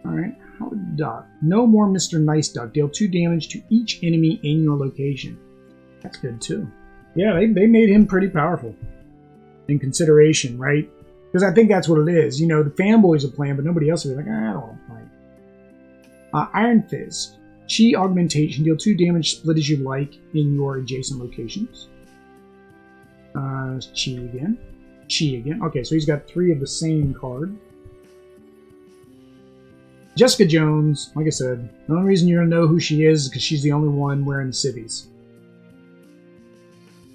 Alright, Howard the Duck. No more Mr. Nice Duck. Deal 2 damage to each enemy in your location. That's good too. Yeah, they made him pretty powerful. In consideration, right? Because I think that's what it is. You know, the fanboys are playing, but nobody else will be like, I don't want to play. Iron Fist. Chi Augmentation. Deal 2 damage split as you like in your adjacent locations. Chi again. Okay, so he's got 3 of the same card. Jessica Jones. Like I said, the only reason you're going to know who she is because she's the only one wearing the civvies.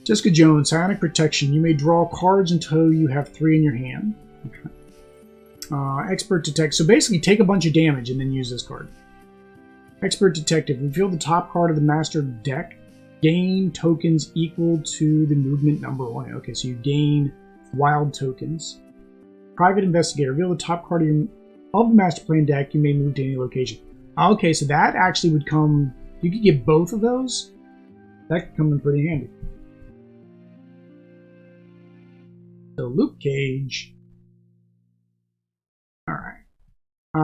Jessica Jones, Psionic Protection. You may draw cards until you have 3 in your hand. Okay. Expert Detect. So basically, take a bunch of damage and then use this card. Expert Detective. Reveal the top card of the master deck. Gain tokens equal to the movement number 1. Okay, so you gain wild tokens. Private Investigator. Reveal the top card of the master plan deck. You may move to any location. Okay, so that actually would come... You could get both of those. That could come in pretty handy. So Luke Cage. Alright.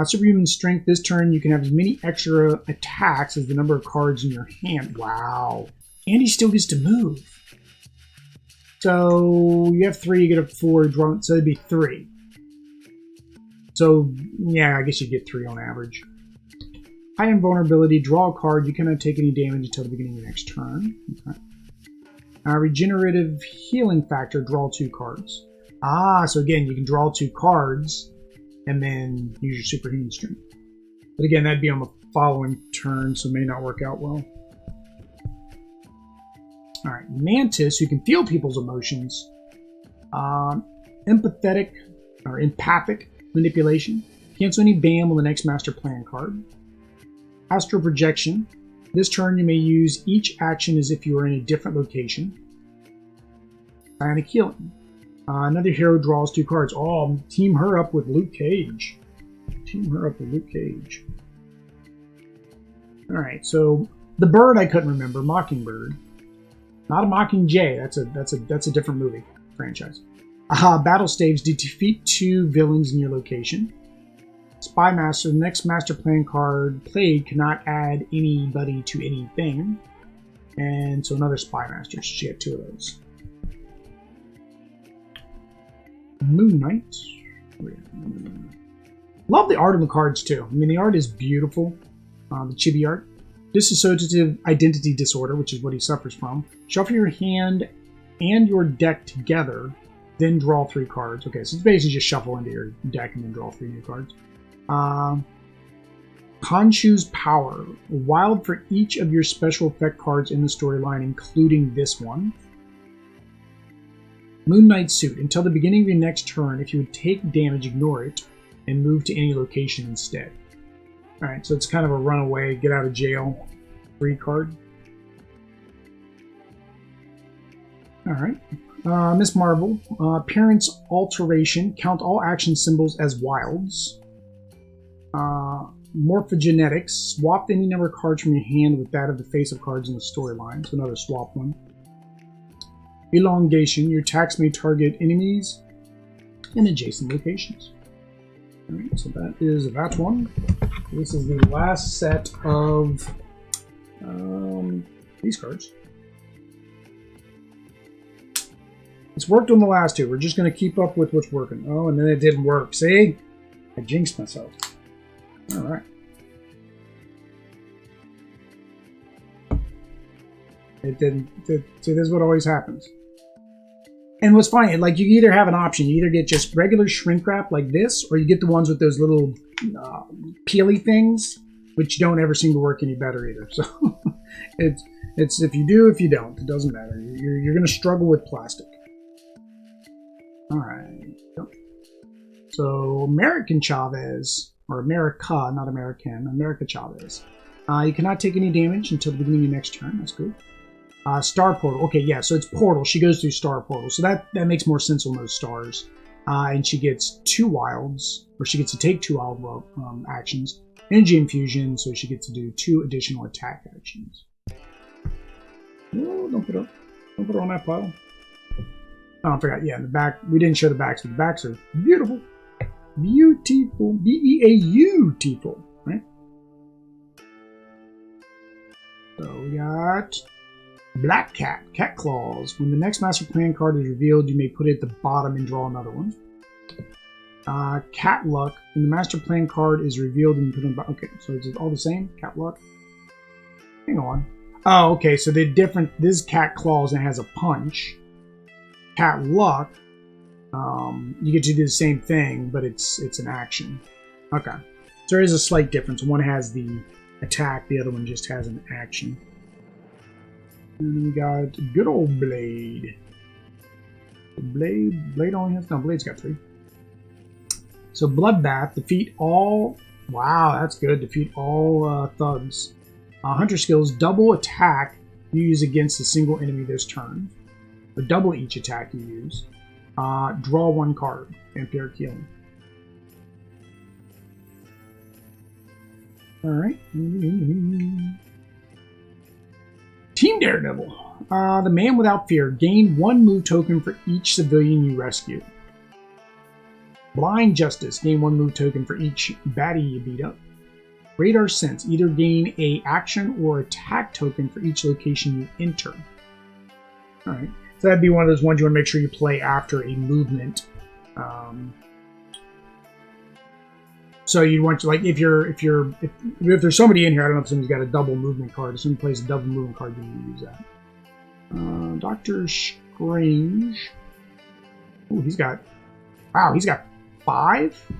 Superhuman Strength. This turn you can have as many extra attacks as the number of cards in your hand. Wow. And he still gets to move. So you have 3, you get a 4, draw, so it'd be 3. So yeah, I guess you get 3 on average. High Invulnerability. Draw a card. You cannot take any damage until the beginning of your next turn. Okay. Regenerative Healing Factor. Draw 2 cards. So again, you can draw 2 cards and then use your Superhuman Strength. But again, that'd be on the following turn, so it may not work out well. Alright, Mantis, who can feel people's emotions. Empathic Manipulation. Cancel any BAM on the next Master Plan card. Astral Projection. This turn you may use each action as if you were in a different location. Psionic Healing. Another hero draws 2 cards. Oh, team her up with Luke Cage. Alright, so the bird I couldn't remember. Mockingbird. Not a Mockingjay. That's a different movie franchise. Battle Stage. Defeat 2 villains in your location. Spy Master. The next Master Plan card played cannot add anybody to anything. And so another Spy Master. She had 2 of those. Moonlight. Love the art on the cards too. I mean, the art is beautiful. The chibi art. Dissociative Identity Disorder, which is what he suffers from. Shuffle your hand and your deck together, then draw 3 cards. Okay, so it's basically just shuffle into your deck and then draw 3 new cards. Khonshu's Power. Wild for each of your special effect cards in the storyline, including this one. Moonlight Suit. Until the beginning of your next turn, if you would take damage, ignore it, and move to any location instead. Alright, so it's kind of a runaway, get out of jail free card. Alright. Miss Marvel. Appearance alteration. Count all action symbols as wilds. Morphogenetics. Swap any number of cards from your hand with that of the face of cards in the storyline. So another swap one. Elongation. Your attacks may target enemies in adjacent locations. Alright, so that is that one. This is the last set of these cards. It's worked on the last two. We're just going to keep up with what's working. Oh, and then it didn't work. See? I jinxed myself. Alright. It didn't. See, this is what always happens. And what's funny, like, you either have an option. You either get just regular shrink wrap like this, or you get the ones with those little peely things, which don't ever seem to work any better either. So it's if you do, if you don't. It doesn't matter. You're going to struggle with plastic. All right. So American Chavez, or America, not American, America Chavez. You cannot take any damage until the beginning of next turn. That's good. Star Portal. Okay, yeah, so it's Portal. She goes through Star Portal. So that makes more sense on those stars. And she gets 2 wilds, or she gets to take 2 wild actions. Energy Infusion, so she gets to do 2 additional attack actions. Oh, don't put her on that pile. Oh, I forgot. Yeah, in the back, we didn't show the backs, but the backs are beautiful. Beautiful. B-E-A-U-tiful, right? So we got Black Cat, Cat Claws. When the next Master Plan card is revealed, you may put it at the bottom and draw another one. Cat Luck. When the Master Plan card is revealed and you put it on the bottom. Okay, so is it all the same? Cat Luck. Hang on. Oh, okay, so they're different. This is Cat Claws and it has a punch. Cat Luck, you get to do the same thing, but it's an action. Okay. So there is a slight difference. One has the attack, the other one just has an action. And we got good old Blade. Blade only has... No, Blade's got 3. So Bloodbath, defeat all... Wow, that's good. Defeat all thugs. Hunter skills, double attack you use against a single enemy this turn. Or double each attack you use. Draw 1 card. Vampiric Healing. Alright. Team Daredevil. The Man Without Fear. Gain 1 move token for each civilian you rescue. Blind Justice. Gain 1 move token for each baddie you beat up. Radar Sense. Either gain a action or attack token for each location you enter. Alright. So that'd be one of those ones you want to make sure you play after a movement. So you want to, like, if there's somebody in here, I don't know if somebody's got a double movement card. If somebody plays a double movement card, you can use that. Doctor Strange. Oh, he's got 5?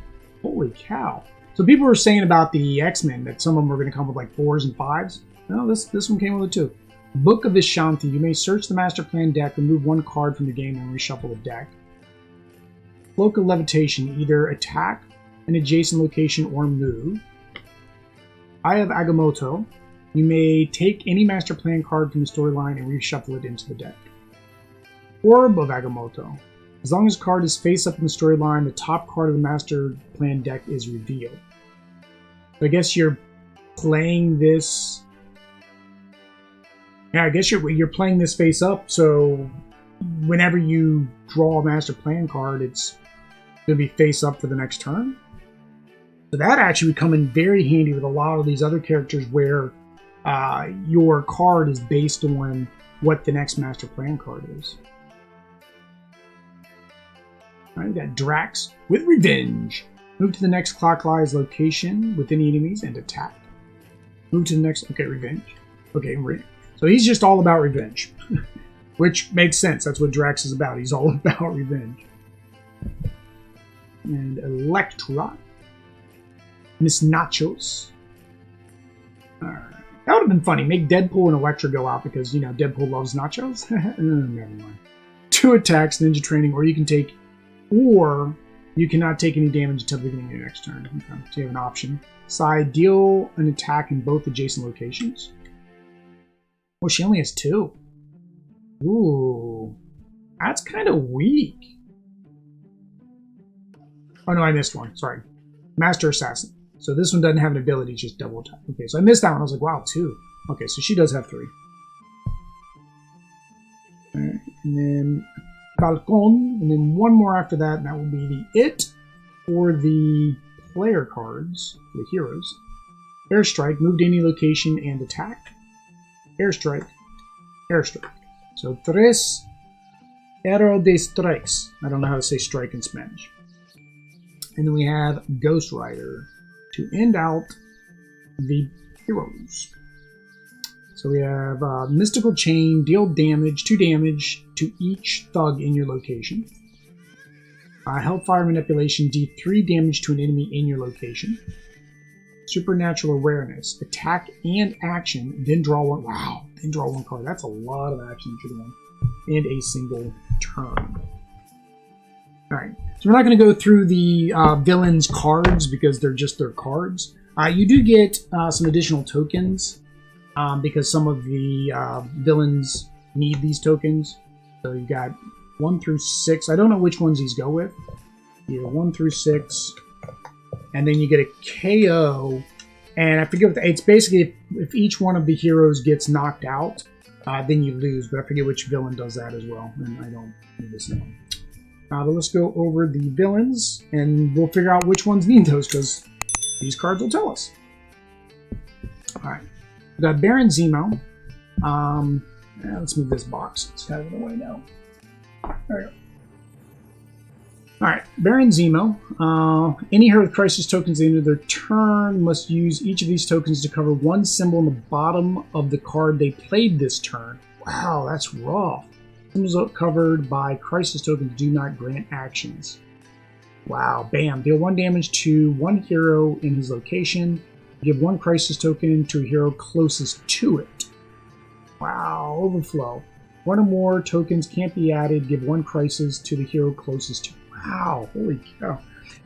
Holy cow. So people were saying about the X-Men that some of them were going to come with like 4s and 5s. No, this one came with a 2. Book of Vishanti. You may search the Master Plan deck, remove 1 card from the game, and reshuffle the deck. Cloak of Levitation. Either attack an adjacent location or move. Eye of Agamotto. You may take any Master Plan card from the storyline and reshuffle it into the deck. Orb of Agamotto. As long as the card is face up in the storyline, the top card of the Master Plan deck is revealed. So I guess you're playing this... Yeah, I guess you're playing this face up, so whenever you draw a Master Plan card, it's going to be face up for the next turn. So that actually would come in very handy with a lot of these other characters where your card is based on what the next Master Plan card is. Alright, we got Drax with Revenge. Move to the next clockwise location with any enemies and attack. Move to the next... Okay, Revenge. Okay, so he's just all about revenge. Which makes sense. That's what Drax is about. He's all about revenge. And Elektra. Miss Nachos. Alright. That would have been funny. Make Deadpool and Elektra go out because, you know, Deadpool loves nachos. Never mind. 2 attacks, Ninja Training, or you can take... Or you cannot take any damage until the beginning of your next turn. Okay. So you have an option. Side, deal an attack in both adjacent locations. Oh, she only has 2. Ooh. That's kind of weak. Oh no, I missed one. Sorry. Master Assassin. So this one doesn't have an ability, just double attack. Okay, so I missed that one. I was like, wow, 2. Okay, so she does have 3. Alright, and then Falcon, and then one more after that, and that will be the it for the player cards, the heroes. Airstrike, move to any location and attack. Airstrike, airstrike. So, tres aero de strikes. I don't know how to say strike in Spanish. And then we have Ghost Rider to end out the heroes. So we have Mystical Chain, deal damage, 2 damage to each thug in your location. Hellfire Manipulation, deal 3 damage to an enemy in your location. Supernatural Awareness, attack and action, then draw 1. Wow, then draw 1 card. That's a lot of action for one. And a single turn. Alright, so we're not going to go through the villains' cards because they're just their cards. You do get some additional tokens because some of the villains need these tokens. So you got 1 through 6. I don't know which ones these go with. Yeah, 1 through 6. And then you get a KO. And I forget what it's basically if each one of the heroes gets knocked out, then you lose. But I forget which villain does that as well. And I don't need this one. But let's go over the villains, and we'll figure out which ones need those, because these cards will tell us. Alright. We've got Baron Zemo. Let's move this box. It's kind of in the way now. There we go. Alright, Baron Zemo. Any hero with crisis tokens at the end of their turn must use each of these tokens to cover 1 symbol on the bottom of the card they played this turn. Wow, that's rough. Symbols covered by crisis tokens do not grant actions. Wow, bam. Deal 1 damage to 1 hero in his location. Give 1 crisis token to a hero closest to it. Wow, overflow. 1 or more tokens can't be added. Give 1 crisis to the hero closest to it. Wow, holy cow.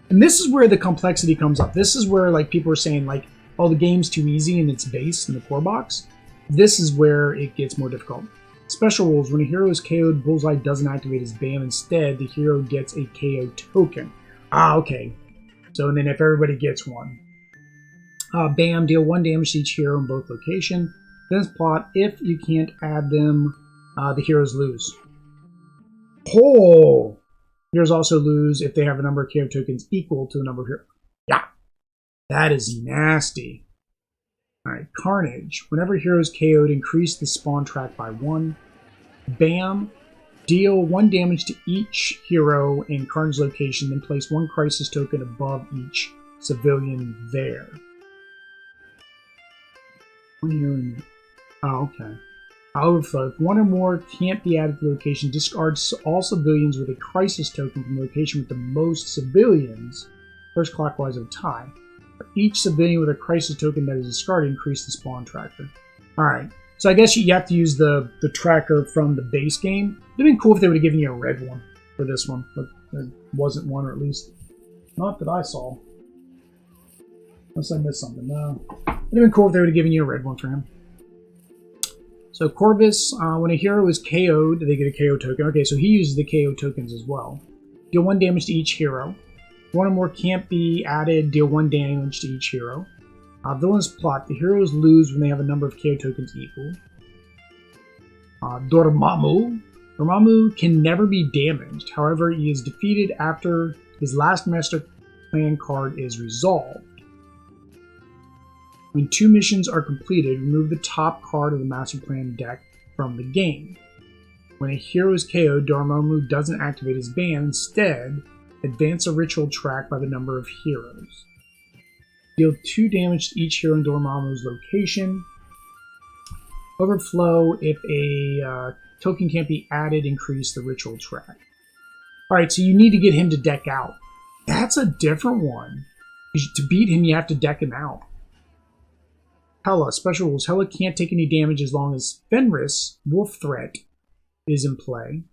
And this is where the complexity comes up. This is where like people are saying like, oh, the game's too easy in its base in the core box. This is where it gets more difficult. Special rules. When a hero is KO'd, Bullseye doesn't activate his BAM. Instead, the hero gets a KO token. Okay. So then if everybody gets one. BAM, deal 1 damage to each hero in both locations. Then plot, if you can't add them, the heroes lose. Oh! Heroes also lose if they have a number of KO tokens equal to the number of heroes. Yeah. That is nasty. Alright, Carnage. Whenever a hero is KO'd, increase the spawn track by 1. BAM. Deal 1 damage to each hero in Carnage location, then place 1 crisis token above each civilian there. 1 hero in... Oh, okay. Overflow. If 1 or more can't be added to the location, discard all civilians with a crisis token from the location with the most civilians, first clockwise of a tie. For each civilian with a crisis token that is discarded, increase the spawn tracker. Alright, so I guess you have to use the tracker from the base game. It would have been cool if they would have given you a red one for this one, but there wasn't one, or at least not that I saw. Unless I missed something. No. It would have been cool if they would have given you a red one for him. So Corvus, when a hero is KO'd, they get a KO token. Okay, so he uses the KO tokens as well. Deal 1 damage to each hero. 1 or more can't be added. Deal 1 damage to each hero. Villain's plot. The heroes lose when they have a number of KO tokens equal. Dormammu. Dormammu can never be damaged. However, he is defeated after his last Master Plan card is resolved. When 2 missions are completed, remove the top card of the Master Plan deck from the game. When a hero is KO'd, Dormammu doesn't activate his ban. Instead, advance a ritual track by the number of heroes. Deal 2 damage to each hero in Dormammu's location. Overflow. If a token can't be added, increase the ritual track. Alright, so you need to get him to deck out. That's a different one. To beat him, you have to deck him out. Hela. Special rules. Hela can't take any damage as long as Fenris, Wolf Threat, is in play.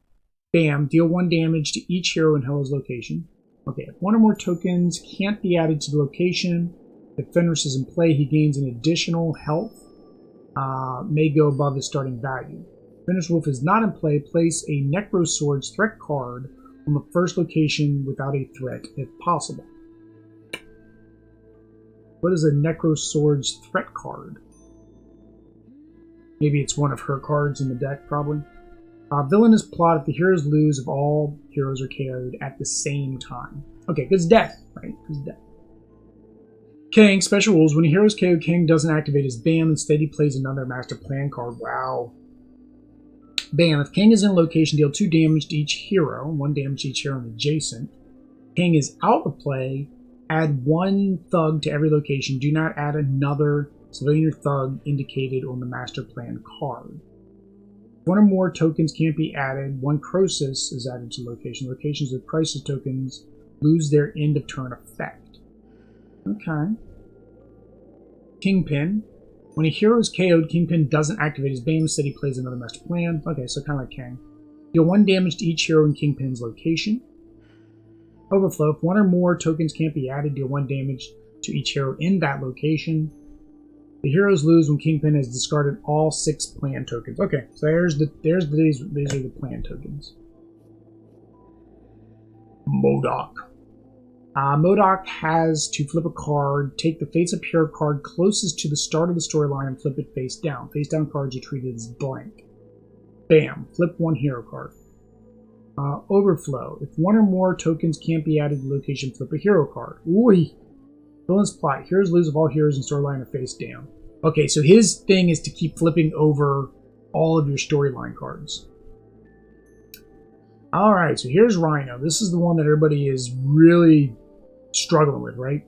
BAM. Deal 1 damage to each hero in Hela's location. Okay, if 1 or more tokens can't be added to the location, if Fenris is in play, he gains an additional health. May go above the starting value. Finish Wolf is not in play. Place a Necro Sword's threat card on the first location without a threat, if possible. What is a Necro Sword's threat card? Maybe it's one of her cards in the deck, probably. Villainous plot: if the heroes lose, if all heroes are KO'd at the same time. Okay, because death, right? Because death. Kang, special rules. When a hero is KO'd, Kang doesn't activate his BAM. Instead, he plays another Master Plan card. Wow. BAM. If Kang is in a location, deal 2 damage to each hero. 1 damage to each hero adjacent. Kang is out of play. Add 1 thug to every location. Do not add another civilian or thug indicated on the Master Plan card. 1 or more tokens can't be added. 1 Croesus is added to location. Locations with crisis tokens lose their end of turn effect. Okay. Kingpin. When a hero is KO'd, Kingpin doesn't activate his BAM, instead he plays another Master Plan. Okay, so kind of like Kang. Deal 1 damage to each hero in Kingpin's location. Overflow. If 1 or more tokens can't be added, deal 1 damage to each hero in that location. The heroes lose when Kingpin has discarded all 6 plan tokens. Okay, so these are the plan tokens. Modoc. Modoc has to flip a card, take the Fates of Hero card closest to the start of the storyline and flip it face down. Face down cards are treated as blank. Bam, flip 1 hero card. Overflow. If 1 or more tokens can't be added to the location, flip a hero card. Ooh. Villain's plot. Heroes lose if all heroes in storyline are face down. Okay, so his thing is to keep flipping over all of your storyline cards. Alright, so here's Rhino. This is the one that everybody is really struggling with, right?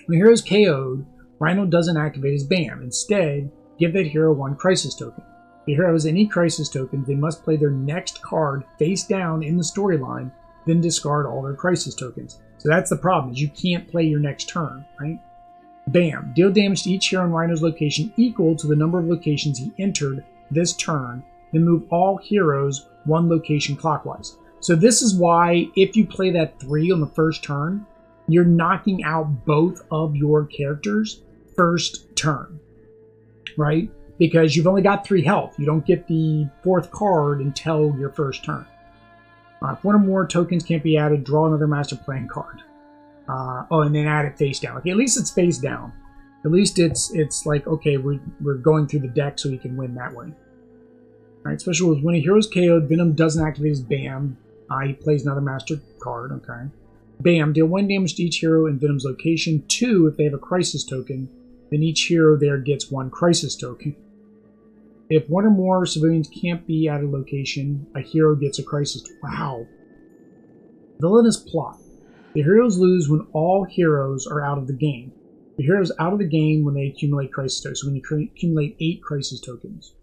When a hero is KO'd, Rhino doesn't activate his BAM. Instead, give that hero 1 crisis token. If the hero has any crisis tokens, they must play their next card face down in the storyline, then discard all their crisis tokens. So that's the problem, is you can't play your next turn, right? BAM. Deal damage to each hero in Rhino's location equal to the number of locations he entered this turn, then move all heroes 1 location clockwise. So this is why, if you play that 3 on the first turn, you're knocking out both of your characters first turn, right? Because you've only got 3 health. You don't get the 4th card until your first turn. If 1 or more tokens can't be added, draw another Master Plan card. And then add it face down. Okay, at least it's face down. At least it's like, okay, we're going through the deck so we can win that way. Alright, special rules. When a hero is KO'd, Venom doesn't activate his BAM. He plays another Master card, okay. BAM, deal 1 damage to each hero in Venom's location. 2 if they have a crisis token. Then each hero there gets 1 crisis token. If 1 or more civilians can't be at a location, a hero gets a crisis. Wow. Villainous plot. The heroes lose when all heroes are out of the game. The heroes out of the game when they accumulate crisis tokens. So when you accumulate 8 crisis tokens.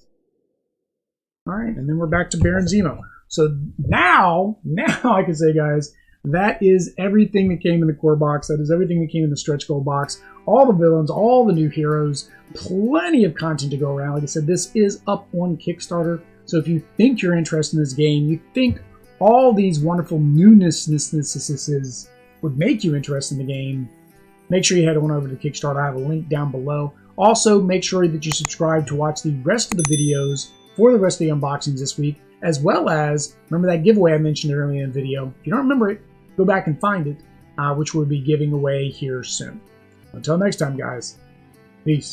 Alright, and then we're back to Baron Zemo. So now I can say, guys, that is everything that came in the core box. That is everything that came in the stretch goal box. All the villains, all the new heroes, plenty of content to go around. Like I said, this is up on Kickstarter. So if you think you're interested in this game, you think all these wonderful newnesses would make you interested in the game, make sure you head on over to Kickstarter. I have a link down below. Also, make sure that you subscribe to watch the rest of the videos for the rest of the unboxings this week, as well as, remember that giveaway I mentioned earlier in the video. If you don't remember it, go back and find it, which we'll be giving away here soon. Until next time, guys. Peace.